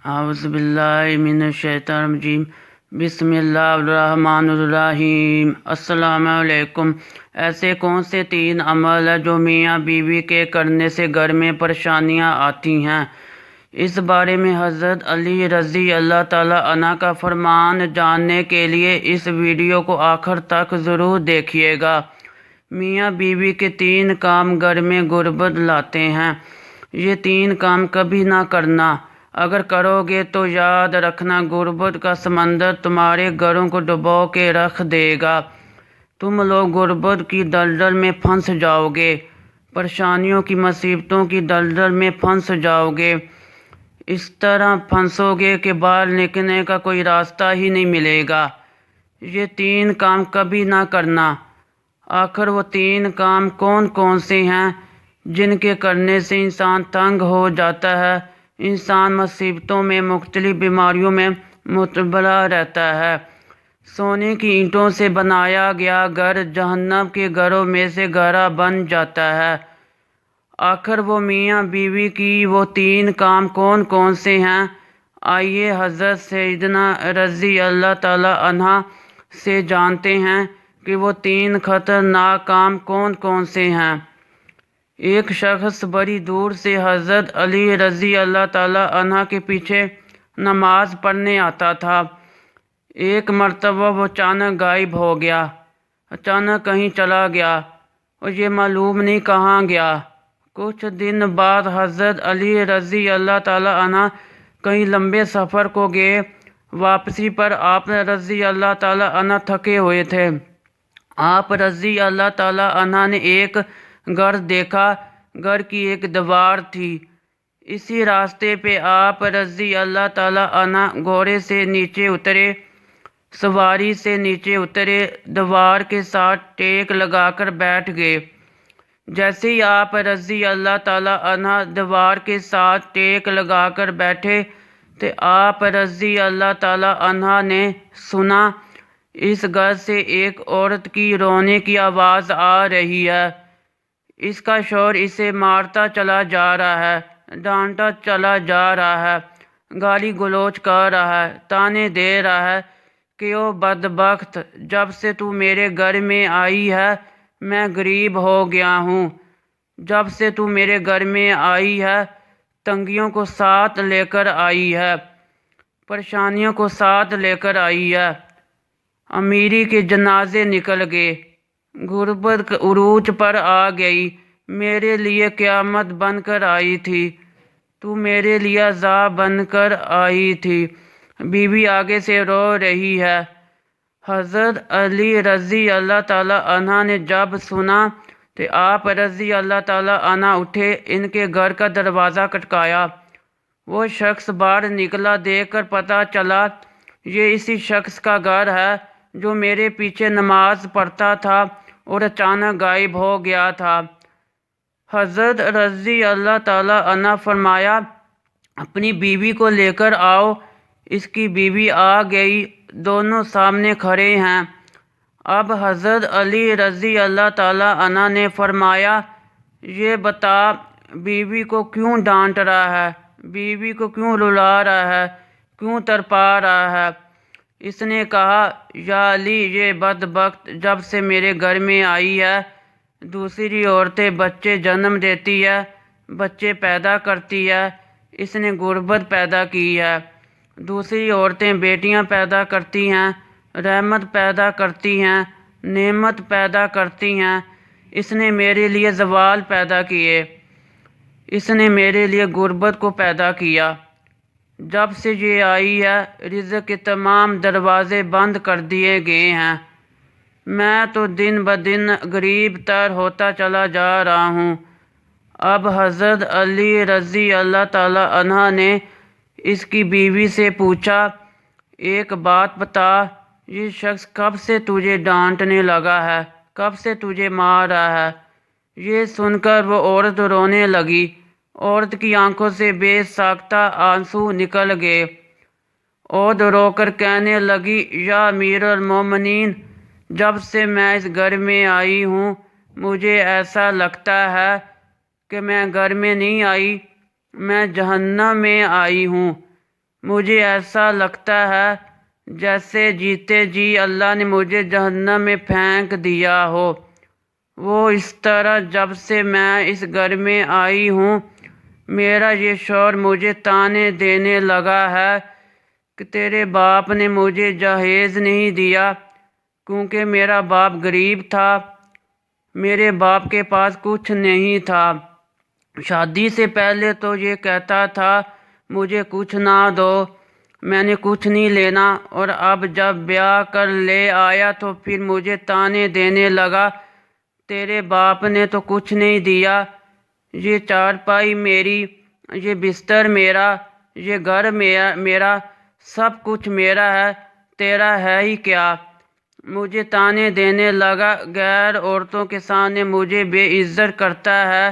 اعوذ باللہ من الشیطان الرجیم بسم اللہ الرحمن الرحیم۔ السلام علیکم۔ ایسے کون سے 3 عمل ہیں جو میاں بیوی کے کرنے سے گھر میں پریشانیاں آتی ہیں؟ اس بارے میں حضرت علی رضی اللہ تعالیٰ عنہ کا فرمان جاننے کے لیے اس ویڈیو کو آخر تک ضرور دیکھیے گا۔ میاں بیوی کے 3 کام گھر میں غربت لاتے ہیں۔ یہ 3 کام کبھی نہ کرنا۔ اگر کرو گے تو یاد رکھنا غربت کا سمندر تمہارے گھروں کو ڈبو کے رکھ دے گا۔ تم لوگ غربت کی دلدل میں پھنس جاؤ گے، پریشانیوں کی مصیبتوں کی دلدل میں پھنس جاؤ گے۔ اس طرح پھنسو گے کہ باہر نکلنے کا کوئی راستہ ہی نہیں ملے گا۔ یہ 3 کام کبھی نہ کرنا۔ آخر وہ 3 کام کون کون سے ہیں جن کے کرنے سے انسان تنگ ہو جاتا ہے، انسان مصیبتوں میں، مختلف بیماریوں میں مبتلا رہتا ہے؟ سونے کی اینٹوں سے بنایا گیا گھر جہنم کے گھروں میں سے گھرا بن جاتا ہے۔ آخر وہ میاں بیوی کی وہ 3 کام کون کون سے ہیں؟ آئیے حضرت سیدنا رضی اللہ تعالیٰ عنہ سے جانتے ہیں کہ وہ 3 خطرناک کام کون کون سے ہیں۔ ایک شخص بڑی دور سے حضرت علی رضی اللہ تعالیٰ عنہ کے پیچھے نماز پڑھنے آتا تھا۔ ایک مرتبہ وہ اچانک غائب ہو گیا، اچانک کہیں چلا گیا اور یہ معلوم نہیں کہاں گیا۔ کچھ دن بعد حضرت علی رضی اللہ تعالیٰ عنہ کہیں لمبے سفر کو گئے۔ واپسی پر آپ رضی اللہ تعالیٰ عنہ تھکے ہوئے تھے۔ آپ رضی اللہ تعالیٰ عنہ نے ایک گھر دیکھا۔ گھر کی ایک دیوار تھی۔ اسی راستے پہ آپ رضی اللہ تعالیٰ عنہ گھوڑے سے نیچے اترے، سواری سے نیچے اترے، دیوار کے ساتھ ٹیک لگا کر بیٹھ گئے۔ جیسے ہی آپ رضی اللہ تعالیٰ عنہ دیوار کے ساتھ ٹیک لگا کر بیٹھے تو آپ رضی اللہ تعالیٰ عنہ نے سنا اس گھر سے ایک عورت کی رونے کی آواز آ رہی ہے۔ اس کا شوہر اسے مارتا چلا جا رہا ہے، ڈانٹا چلا جا رہا ہے، گالی گلوچ کر رہا ہے، تانے دے رہا ہے کہ او بدبخت، جب سے تو میرے گھر میں آئی ہے میں غریب ہو گیا ہوں۔ جب سے تو میرے گھر میں آئی ہے تنگیوں کو ساتھ لے کر آئی ہے، پریشانیوں کو ساتھ لے کر آئی ہے۔ امیری کے جنازے نکل گئے، غربت عروج پر آ گئی، میرے لیے قیامت بن کر آئی تھی، تو میرے لیے عذاب بن کر آئی تھی۔ بیوی آگے سے رو رہی ہے۔ حضرت علی رضی اللہ تعالیٰ عنہ نے جب سنا تو آپ رضی اللہ تعالیٰ عنہ اٹھے، ان کے گھر کا دروازہ کھٹکایا۔ وہ شخص باہر نکلا، دیکھ کر پتہ چلا یہ اسی شخص کا گھر ہے جو میرے پیچھے نماز پڑھتا تھا اور اچانک غائب ہو گیا تھا۔ حضرت رضی اللہ تعالیٰ عنہ فرمایا، اپنی بیوی کو لے کر آؤ۔ اس کی بیوی آ گئی، دونوں سامنے کھڑے ہیں۔ اب حضرت علی رضی اللہ تعالیٰ عنہ نے فرمایا، یہ بتا بیوی کو کیوں ڈانٹ رہا ہے، بیوی کو کیوں رلا رہا ہے، کیوں تڑپا رہا ہے؟ اس نے کہا، یا علی، یہ بدبخت جب سے میرے گھر میں آئی ہے دوسری عورتیں بچے جنم دیتی ہے، بچے پیدا کرتی ہے، اس نے غربت پیدا کی ہے۔ دوسری عورتیں بیٹیاں پیدا کرتی ہیں، رحمت پیدا کرتی ہیں، نعمت پیدا کرتی ہیں، اس نے میرے لیے زوال پیدا کیے، اس نے میرے لیے غربت کو پیدا کیا۔ جب سے یہ آئی ہے رزق کے تمام دروازے بند کر دیے گئے ہیں، میں تو دن بدن غریب تر ہوتا چلا جا رہا ہوں۔ اب حضرت علی رضی اللہ تعالیٰ عنہ نے اس کی بیوی سے پوچھا، ایک بات بتا، یہ شخص کب سے تجھے ڈانٹنے لگا ہے، کب سے تجھے مار رہا ہے؟ یہ سن کر وہ عورت رونے لگی۔ عورت کی آنکھوں سے بے ساختہ آنسو نکل گئے۔ عورت رو کر کہنے لگی، یا امیر المومنین، جب سے میں اس گھر میں آئی ہوں مجھے ایسا لگتا ہے کہ میں گھر میں نہیں آئی، میں جہنم میں آئی ہوں۔ مجھے ایسا لگتا ہے جیسے جیتے جی اللہ نے مجھے جہنم میں پھینک دیا ہو۔ وہ اس طرح جب سے میں اس گھر میں آئی ہوں میرا یہ شوہر مجھے طعنے دینے لگا ہے کہ تیرے باپ نے مجھے جہیز نہیں دیا، کیونکہ میرا باپ غریب تھا، میرے باپ کے پاس کچھ نہیں تھا۔ شادی سے پہلے تو یہ کہتا تھا مجھے کچھ نہ دو، میں نے کچھ نہیں لینا، اور اب جب بیاہ کر لے آیا تو پھر مجھے طعنے دینے لگا تیرے باپ نے تو کچھ نہیں دیا، یہ چارپائی میری، یہ بستر میرا، یہ گھر میرا، سب کچھ میرا ہے، تیرا ہے ہی کیا۔ مجھے طعنے دینے لگا، غیر عورتوں کے سامنے مجھے بے عزت کرتا ہے،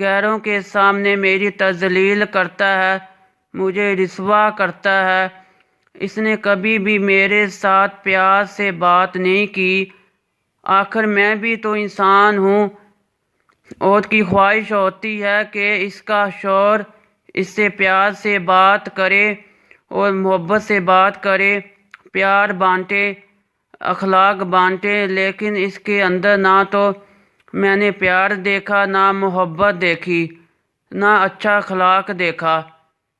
غیروں کے سامنے میری تذلیل کرتا ہے، مجھے رسوا کرتا ہے۔ اس نے کبھی بھی میرے ساتھ پیار سے بات نہیں کی۔ آخر میں بھی تو انسان ہوں، عورت کی خواہش ہوتی ہے کہ اس کا شوہر اس سے پیار سے بات کرے اور محبت سے بات کرے، پیار بانٹے، اخلاق بانٹے، لیکن اس کے اندر نہ تو میں نے پیار دیکھا، نہ محبت دیکھی، نہ اچھا اخلاق دیکھا۔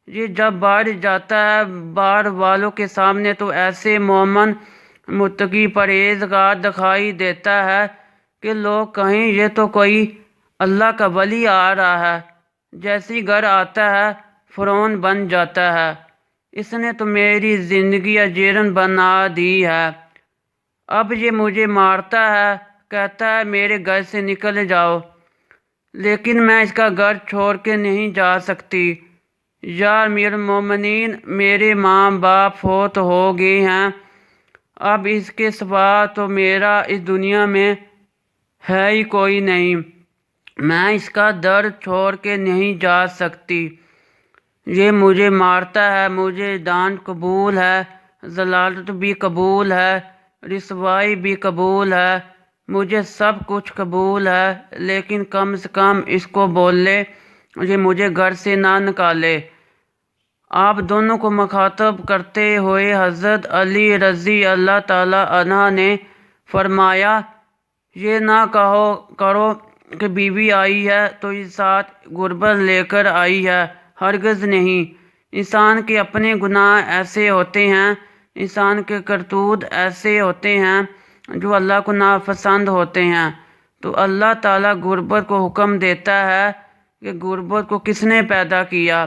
یہ جب باہر جاتا ہے باہر والوں کے سامنے تو ایسے مومن متقی پرہیزگار دکھائی دیتا ہے کہ لوگ کہیں یہ تو کوئی اللہ کا ولی آ رہا ہے، جیسی گھر آتا ہے فرعون بن جاتا ہے۔ اس نے تو میری زندگی اجیرن بنا دی ہے۔ اب یہ مجھے مارتا ہے، کہتا ہے میرے گھر سے نکل جاؤ، لیکن میں اس کا گھر چھوڑ کے نہیں جا سکتی۔ یا امیر المومنین، میرے ماں باپ فوت ہو گئے ہیں، اب اس کے سوا تو میرا اس دنیا میں ہے ہی کوئی نہیں، میں اس کا در چھوڑ کے نہیں جا سکتی۔ یہ مجھے مارتا ہے، مجھے ڈانٹ قبول ہے، ذلت بھی قبول ہے، رسوائی بھی قبول ہے، مجھے سب کچھ قبول ہے، لیکن کم سے کم اس کو بول لے یہ مجھے گھر سے نہ نکالے۔ آپ دونوں کو مخاطب کرتے ہوئے حضرت علی رضی اللہ تعالیٰ عنہ نے فرمایا، یہ نہ کرو کہ بیوی آئی ہے تو اس ساتھ غربت لے کر آئی ہے، ہرگز نہیں۔ انسان کے اپنے گناہ ایسے ہوتے ہیں، انسان کے کرتوت ایسے ہوتے ہیں جو اللہ کو ناپسند ہوتے ہیں، تو اللہ تعالیٰ غربت کو حکم دیتا ہے کہ غربت کو کس نے پیدا کیا،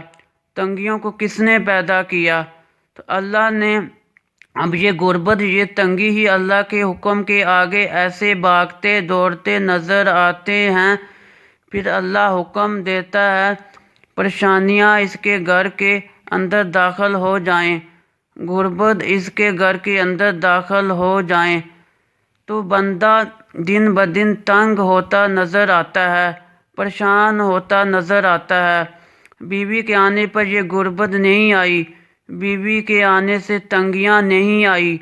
تنگیوں کو کس نے پیدا کیا، تو اللہ نے اب یہ غربت یہ تنگی ہی اللہ کے حکم کے آگے ایسے بھاگتے دوڑتے نظر آتے ہیں۔ پھر اللہ حکم دیتا ہے پریشانیاں اس کے گھر کے اندر داخل ہو جائیں، غربت اس کے گھر کے اندر داخل ہو جائیں، تو بندہ دن بدن تنگ ہوتا نظر آتا ہے، پریشان ہوتا نظر آتا ہے۔ بیوی کے آنے پر یہ غربت نہیں آئی، بیوی کے آنے سے تنگیاں نہیں آئی،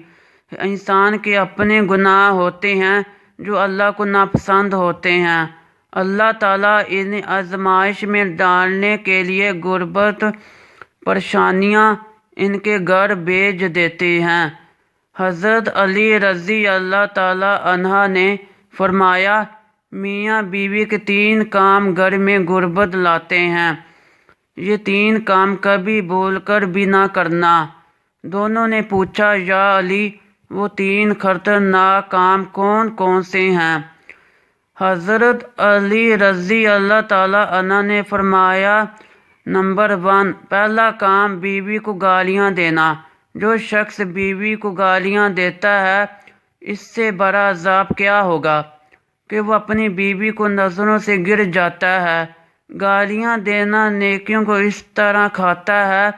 انسان کے اپنے گناہ ہوتے ہیں جو اللہ کو ناپسند ہوتے ہیں۔ اللہ تعالیٰ انہیں آزمائش میں ڈالنے کے لیے غربت پریشانیاں ان کے گھر بھیج دیتے ہیں۔ حضرت علی رضی اللہ تعالیٰ عنہ نے فرمایا، میاں بیوی کے 3 کام گھر میں غربت لاتے ہیں، یہ 3 کام کبھی بھول کر بھی نہ کرنا۔ دونوں نے پوچھا، یا علی وہ 3 خطرناک کام کون کون سے ہیں؟ حضرت علی رضی اللہ تعالیٰ عنہ نے فرمایا، نمبر 1، پہلا کام بیوی کو گالیاں دینا۔ جو شخص بیوی کو گالیاں دیتا ہے اس سے بڑا عذاب کیا ہوگا کہ وہ اپنی بیوی کو نظروں سے گر جاتا ہے۔ گالیاں دینا نیکیوں کو اس طرح کھاتا ہے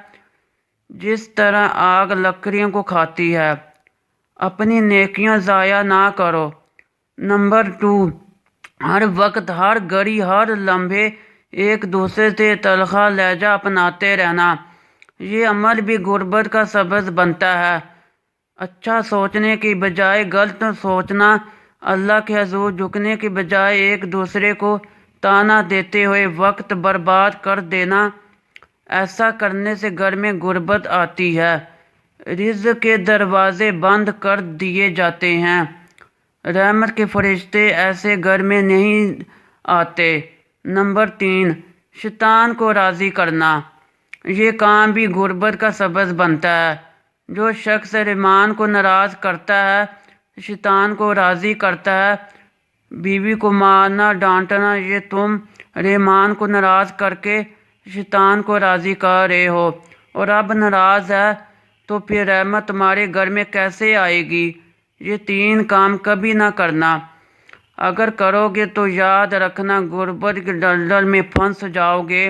جس طرح آگ لکڑیوں کو کھاتی ہے۔ اپنی نیکیاں ضائع نہ کرو۔ نمبر 2، ہر وقت، ہر گھڑی، ہر لمحے ایک دوسرے سے تلخا لہجہ اپناتے رہنا، یہ عمل بھی غربت کا سبب بنتا ہے۔ اچھا سوچنے کی بجائے غلط سوچنا، اللہ کے حضور جھکنے کی بجائے ایک دوسرے کو طعنہ دیتے ہوئے وقت برباد کر دینا، ایسا کرنے سے گھر میں غربت آتی ہے، رزق کے دروازے بند کر دیے جاتے ہیں، رحمت کے فرشتے ایسے گھر میں نہیں آتے۔ نمبر 3، شیطان کو راضی کرنا۔ یہ کام بھی غربت کا سبب بنتا ہے۔ جو شخص رحمان کو ناراض کرتا ہے، شیطان کو راضی کرتا ہے۔ بیوی کو مارنا ڈانٹنا، یہ تم رحمان کو ناراض کر کے شیطان کو راضی کر رہے ہو، اور اب ناراض ہے تو پھر رحمت تمہارے گھر میں کیسے آئے گی؟ یہ 3 کام کبھی نہ کرنا۔ اگر کرو گے تو یاد رکھنا غربت کے دلدل میں پھنس جاؤ گے۔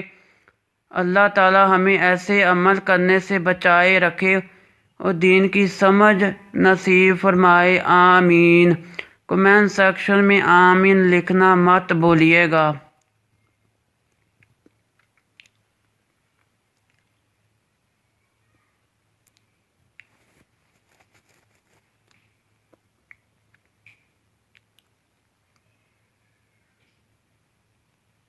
اللہ تعالی ہمیں ایسے عمل کرنے سے بچائے رکھے اور دین کی سمجھ نصیب فرمائے، آمین۔ کمنٹ سیکشن میں آمین لکھنا مت بھولیے گا۔